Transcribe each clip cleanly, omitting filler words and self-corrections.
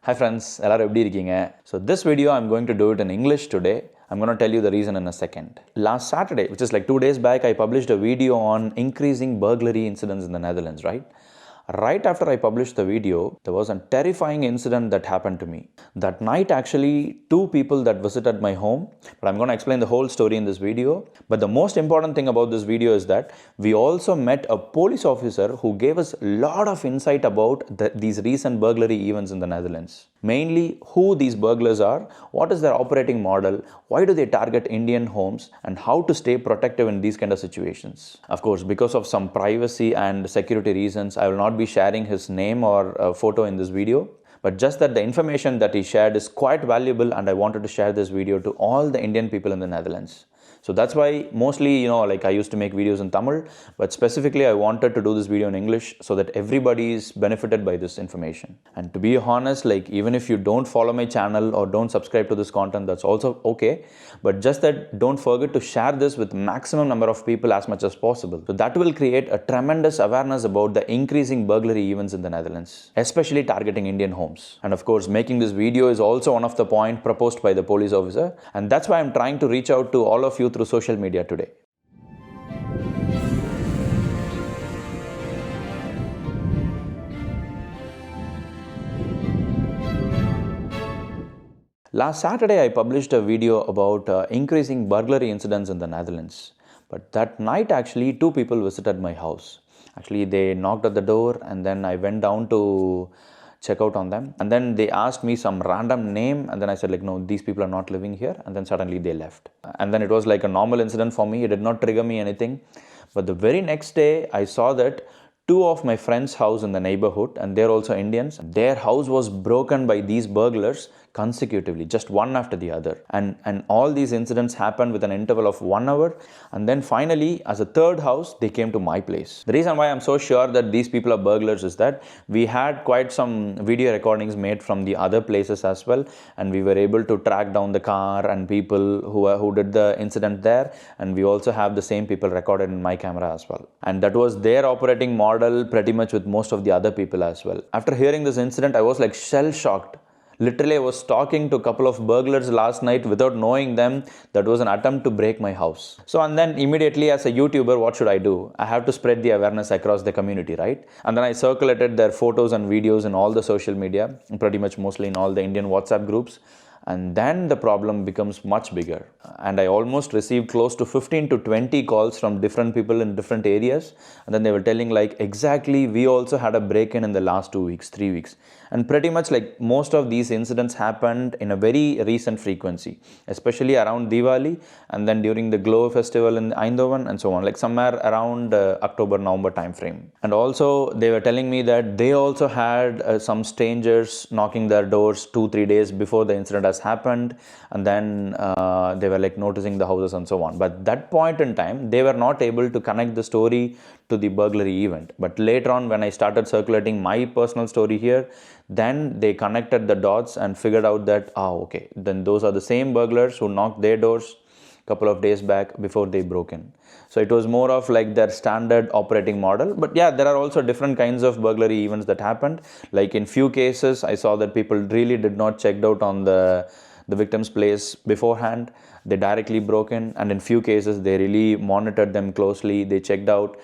Hi friends, எல்லாரும் எப்படி இருக்கீங்க? So this video I'm going to do it in English today. I'm going to tell you the reason in a second. Last Saturday, which is like 2 days back, I published a video on increasing burglary incidents in the Netherlands, right? Right after I published the video, there was a terrifying incident that happened to me. That night, actually, 2 people that visited my home, but I'm going to explain the whole story in this video. But the most important thing about this video is that we also met a police officer who gave us a lot of insight about these recent burglary events in the Netherlands. Mainly, who these burglars are, what is their operating model, why do they target Indian homes, and how to stay protective in these kind of situations. Of course, because of some privacy and security reasons, I will not be sharing his name or photo in this video. But just that the information that he shared is quite valuable, and I wanted to share this video to all the Indian people in the Netherlands. So that's why mostly, like I used to make videos in Tamil, but specifically I wanted to do this video in English so that everybody is benefited by this information. And to be honest, like even if you don't follow my channel or don't subscribe to this content, that's also okay. But just that don't forget to share this with maximum number of people as much as possible. So that will create a tremendous awareness about the increasing burglary events in the Netherlands, especially targeting Indian homes. And of course, making this video is also one of the point proposed by the police officer. And that's why I'm trying to reach out to all of you through social media today. Last Saturday, I published a video about increasing burglary incidents in the Netherlands. But that night, actually, 2 people visited my house. Actually, they knocked at the door and then I went down to check out on them. And then they asked me some random name. And then I said, no, these people are not living here. And then suddenly they left. And then it was like a normal incident for me. It did not trigger me anything. But the very next day, I saw that 2 of my friends' house in the neighborhood, and they're also Indians, their house was broken by these burglars consecutively, just one after the other. And all these incidents happened with an interval of 1 hour. And then finally, as a third house, they came to my place. The reason why I'm so sure that these people are burglars is that we had quite some video recordings made from the other places as well. And we were able to track down the car and people who did the incident there. And we also have the same people recorded in my camera as well. And that was their operating model pretty much with most of the other people as well. After hearing this incident, I was like shell-shocked. Literally, I was talking to a couple of burglars last night without knowing them. That was an attempt to break my house. So, and then immediately as a YouTuber, what should I do? I have to spread the awareness across the community, right? And then I circulated their photos and videos in all the social media, pretty much mostly in all the Indian WhatsApp groups. And then the problem becomes much bigger. And I almost received close to 15 to 20 calls from different people in different areas. And then they were telling like, exactly, we also had a break-in in the last 2 weeks, 3 weeks. And pretty much like most of these incidents happened in a very recent frequency, especially around Diwali and then during the Glow festival in Eindhoven and so on, like somewhere around October, November timeframe. And also they were telling me that they also had some strangers knocking their doors 2-3 days before the incident has happened. And then they were like noticing the houses and so on. But that point in time, they were not able to connect the story to the burglary event. But later on, when I started circulating my personal story here, then they connected the dots and figured out that, okay, then those are the same burglars who knocked their doors a couple of days back before they broke in. So it was more of like their standard operating model. But yeah, there are also different kinds of burglary events that happened. Like in few cases, I saw that people really did not check out on the victim's place beforehand. They directly broke in, and in few cases they really monitored them closely. They checked out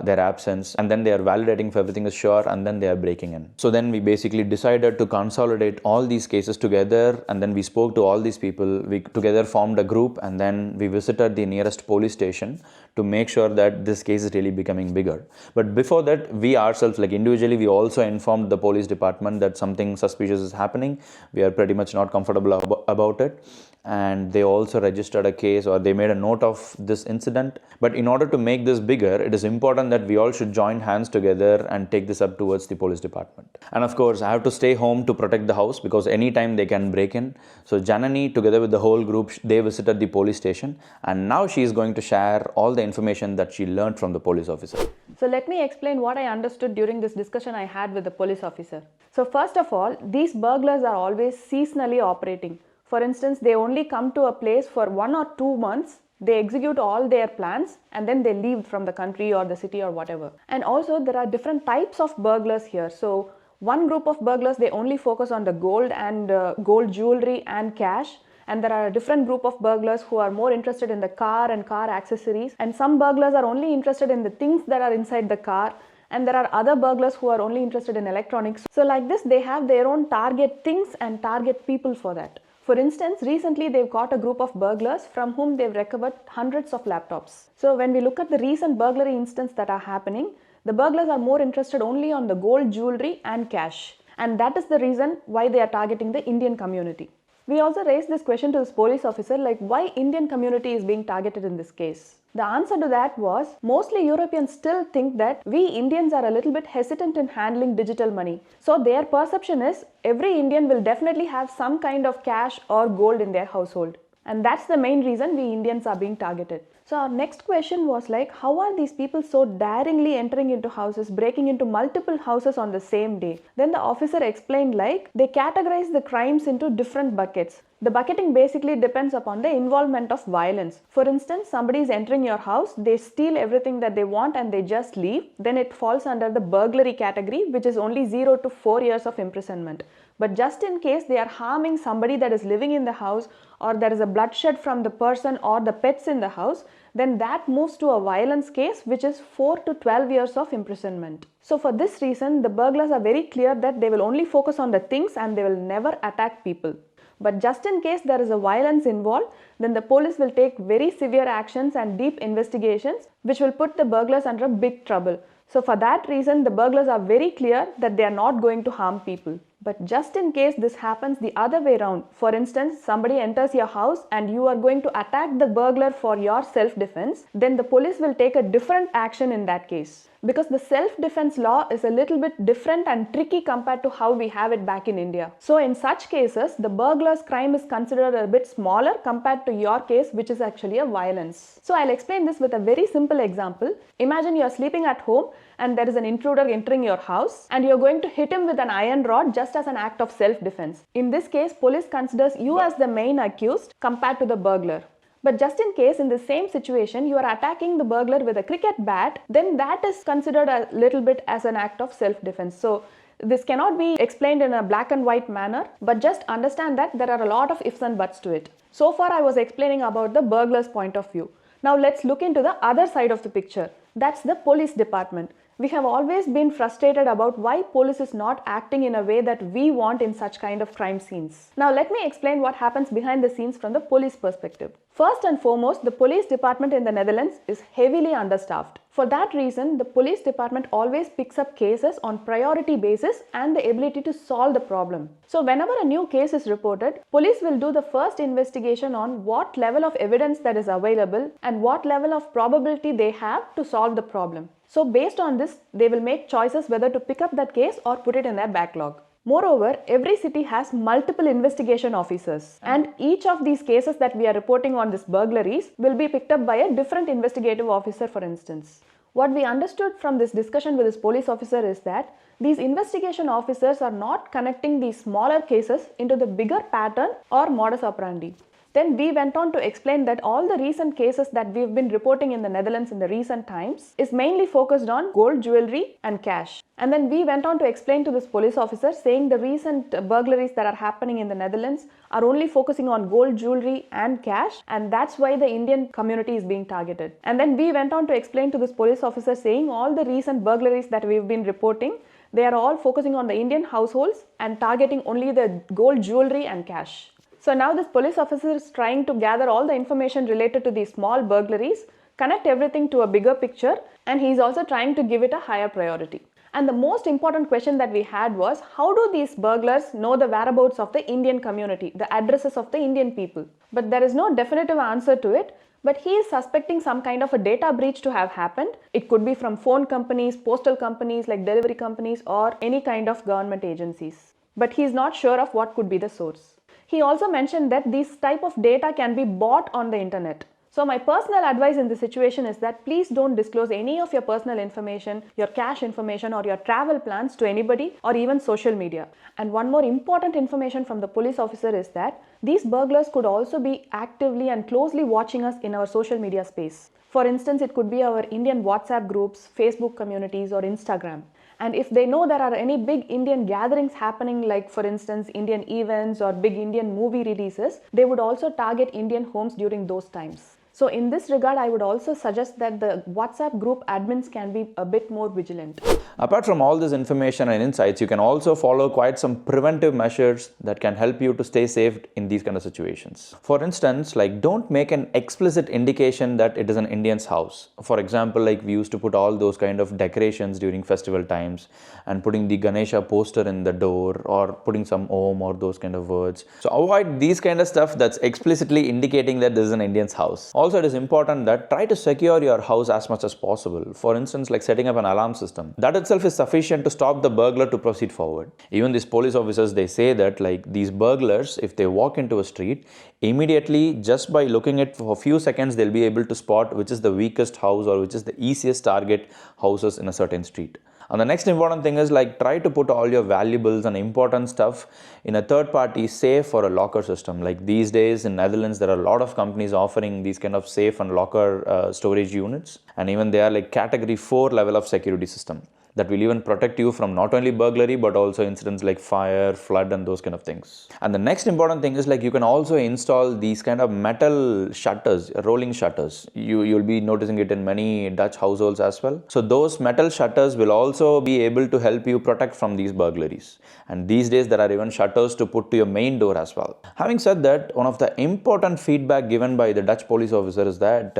their absence, and then they are validating if everything is sure, and then they are breaking in. So then we basically decided to consolidate all these cases together, and then we spoke to all these people. We together formed a group, and then we visited the nearest police station to make sure that this case is really becoming bigger. But before that, we ourselves, like individually, we also informed the police department that something suspicious is happening. We are pretty much not comfortable about it. And they also registered a case, or they made a note of this incident. But in order to make this bigger, it is important that we all should join hands together and take this up towards the police department. And of course, I have to stay home to protect the house because anytime they can break in. So Janani, together with the whole group, they visited the police station, and now she is going to share all the information that she learned from the police officer. So let me explain what I understood during this discussion I had with the police officer. So first of all, these burglars are always seasonally operating. For instance, they only come to a place for 1 or 2 months, they execute all their plans, and then they leave from the country or the city or whatever. And also there are different types of burglars here. So One group of burglars, they only focus on the gold and gold jewelry and cash. And there are a different group of burglars who are more interested in the car and car accessories. And some burglars are only interested in the things that are inside the car. And there are other burglars who are only interested in electronics. So like this, they have their own target things and target people for that. For instance, recently they've caught a group of burglars from whom they've recovered hundreds of laptops. So when we look at the recent burglary incidents that are happening, the burglars are more interested only on the gold jewelry and cash. And that is the reason why they are targeting the Indian community. We also raised this question to this police officer, like why Indian community is being targeted in this case. The answer to that was, mostly Europeans still think that we Indians are a little bit hesitant in handling digital money. So their perception is every Indian will definitely have some kind of cash or gold in their household. And that's the main reason we Indians are being targeted. So our next question was like, how are these people so daringly entering into houses, breaking into multiple houses on the same day? Then the officer explained like, they categorize the crimes into different buckets. The bucketing basically depends upon the involvement of violence. For instance, somebody is entering your house, they steal everything that they want and they just leave. Then it falls under the burglary category, which is only 0 to 4 years of imprisonment. But just in case they are harming somebody that is living in the house, or there is a bloodshed from the person or the pets in the house, then that moves to a violence case, which is 4 to 12 years of imprisonment. So for this reason, the burglars are very clear that they will only focus on the things and they will never attack people. But just in case there is a violence involved, then the police will take very severe actions and deep investigations, which will put the burglars under big trouble. So for that reason, the burglars are very clear that they are not going to harm people. But just in case this happens the other way around, for instance, somebody enters your house and you are going to attack the burglar for your self-defense, then the police will take a different action in that case. Because the self-defense law is a little bit different and tricky compared to how we have it back in India. So in such cases, the burglar's crime is considered a bit smaller compared to your case, which is actually a violence. So I'll explain this with a very simple example. Imagine you're sleeping at home and there is an intruder entering your house and you're going to hit him with an iron rod just as an act of self-defense. In this case, police considers you as the main accused compared to the burglar. But just in case in the same situation you are attacking the burglar with a cricket bat, then that is considered a little bit as an act of self-defense. So this cannot be explained in a black and white manner, but just understand that there are a lot of ifs and buts to it. So far I was explaining about the burglar's point of view. Now let's look into the other side of the picture. That's the police department. We have always been frustrated about why police is not acting in a way that we want in such kind of crime scenes. Now let me explain what happens behind the scenes from the police perspective. First and foremost, the police department in the Netherlands is heavily understaffed. For that reason, the police department always picks up cases on priority basis and the ability to solve the problem. So whenever a new case is reported, police will do the first investigation on what level of evidence that is available and what level of probability they have to solve the problem. So based on this, they will make choices whether to pick up that case or put it in their backlog. Moreover, every city has multiple investigation officers, and each of these cases that we are reporting on, these burglaries, will be picked up by a different investigative officer, for instance. What we understood from this discussion with this police officer is that these investigation officers are not connecting these smaller cases into the bigger pattern or modus operandi. Then we went on to explain that all the recent cases that we've been reporting in the Netherlands in the recent times is mainly focused on gold jewelry and cash. And then we went on to explain to this police officer saying the recent burglaries that are happening in the Netherlands are only focusing on gold jewelry and cash, and that's why the Indian community is being targeted. And then we went on to explain to this police officer saying all the recent burglaries that we've been reporting, they are all focusing on the Indian households and targeting only the gold jewelry and cash. So now this police officer is trying to gather all the information related to these small burglaries, connect everything to a bigger picture, and he is also trying to give it a higher priority. And the most important question that we had was, how do these burglars know the whereabouts of the Indian community, the addresses of the Indian people? But there is no definitive answer to it, but he is suspecting some kind of a data breach to have happened. It could be from phone companies, postal companies like delivery companies, or any kind of government agencies. But he is not sure of what could be the source. He also mentioned that this type of data can be bought on the internet. So my personal advice in this situation is that please don't disclose any of your personal information, your cash information or your travel plans to anybody or even social media. And one more important information from the police officer is that these burglars could also be actively and closely watching us in our social media space. For instance, it could be our Indian WhatsApp groups, Facebook communities or Instagram. And if they know there are any big Indian gatherings happening, like for instance Indian events or big Indian movie releases, they would also target Indian homes during those times. So in this regard, I would also suggest that the WhatsApp group admins can be a bit more vigilant. Apart from all this information and insights, you can also follow quite some preventive measures that can help you to stay safe in these kind of situations. For instance, like don't make an explicit indication that it is an Indian's house. For example, like we used to put all those kind of decorations during festival times and putting the Ganesha poster in the door or putting some Om or those kind of words. So avoid these kind of stuff that's explicitly indicating that this is an Indian's house. Also, it is important that try to secure your house as much as possible. For instance, like setting up an alarm system. That itself is sufficient to stop the burglar to proceed forward. Even these police officers, they say that like these burglars, if they walk into a street, immediately just by looking at for a few seconds, they'll be able to spot which is the weakest house or which is the easiest target houses in a certain street. And the next important thing is like try to put all your valuables and important stuff in a third party safe or a locker system. Like these days in Netherlands, there are a lot of companies offering these kind of safe and locker storage units. And even they are like category 4 level of security system that will even protect you from not only burglary but also incidents like fire, flood and those kind of things. And the next important thing is like you can also install these kind of metal shutters, rolling shutters. You'll be noticing it in many Dutch households as well. So those metal shutters will also be able to help you protect from these burglaries. And these days there are even shutters to put to your main door as well. Having said that, one of the important feedback given by the Dutch police officer is that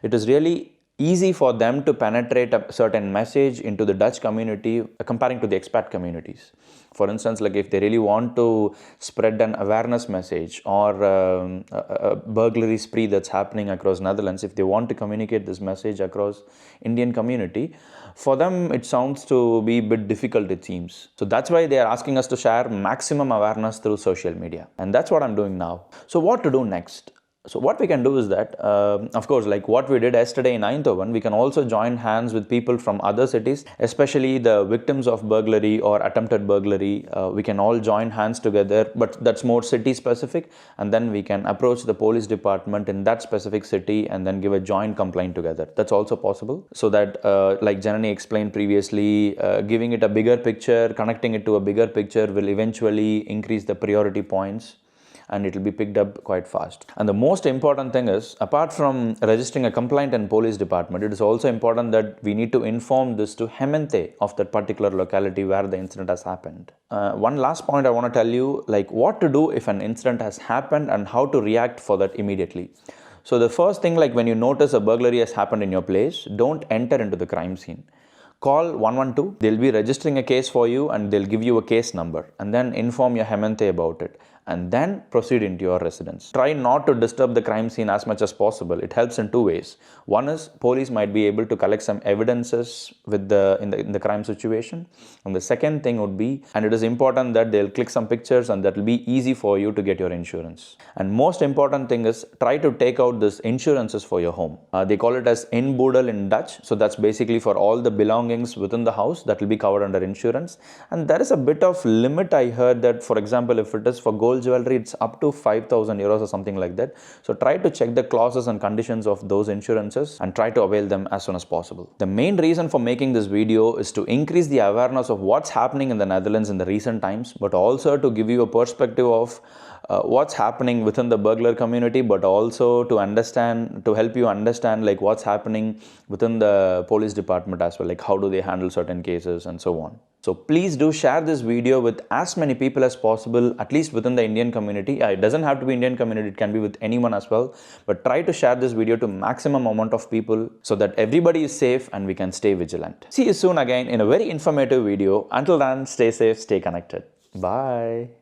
it is really easy for them to penetrate a certain message into the Dutch community comparing to the expat communities. For instance, like if they really want to spread an awareness message or a burglary spree that's happening across Netherlands, if they want to communicate this message across Indian community, for them it sounds to be a bit difficult, it seems. So that's why they are asking us to share maximum awareness through social media. And that's what I'm doing now. So what to do next? So what we can do is that, of course, like what we did yesterday in Eindhoven, we can also join hands with people from other cities, especially the victims of burglary or attempted burglary. We can all join hands together, but that's more city specific. And then we can approach the police department in that specific city and then give a joint complaint together. That's also possible. So that, like Janani explained previously, giving it a bigger picture, connecting it to a bigger picture will eventually increase the priority points, and it will be picked up quite fast. And the most important thing is, apart from registering a complaint in police department, it is also important that we need to inform this to Hemente of that particular locality where the incident has happened. One last point I want to tell you, like what to do if an incident has happened and how to react for that immediately. So the first thing, like when you notice a burglary has happened in your place, don't enter into the crime scene. Call 112, they'll be registering a case for you and they'll give you a case number and then inform your Hemente about it and then proceed into your residence. Try not to disturb the crime scene as much as possible. It helps in two ways. One is police might be able to collect some evidences with in the crime situation. And the second thing would be, and it is important that they'll click some pictures and that will be easy for you to get your insurance. And most important thing is try to take out this insurances for your home. They call it as inboedel in Dutch. So that's basically for all the belongings within the house that will be covered under insurance. And there is a bit of limit. I heard that, for example, if it is for gold jewelry, it's up to 5,000 euros or something like that. So try to check the clauses and conditions of those insurances and try to avail them as soon as possible. The main reason for making this video is to increase the awareness of what's happening in the Netherlands in the recent times, but also to give you a perspective of what's happening within the burglar community, but also to help you understand like what's happening within the police department as well, like how do they handle certain cases and so on. So please do share this video with as many people as possible, at least within the Indian community. It doesn't have to be Indian community, it can be with anyone as well. But try to share this video to maximum amount of people so that everybody is safe and we can stay vigilant. See you soon again in a very informative video. Until then, stay safe, stay connected. Bye.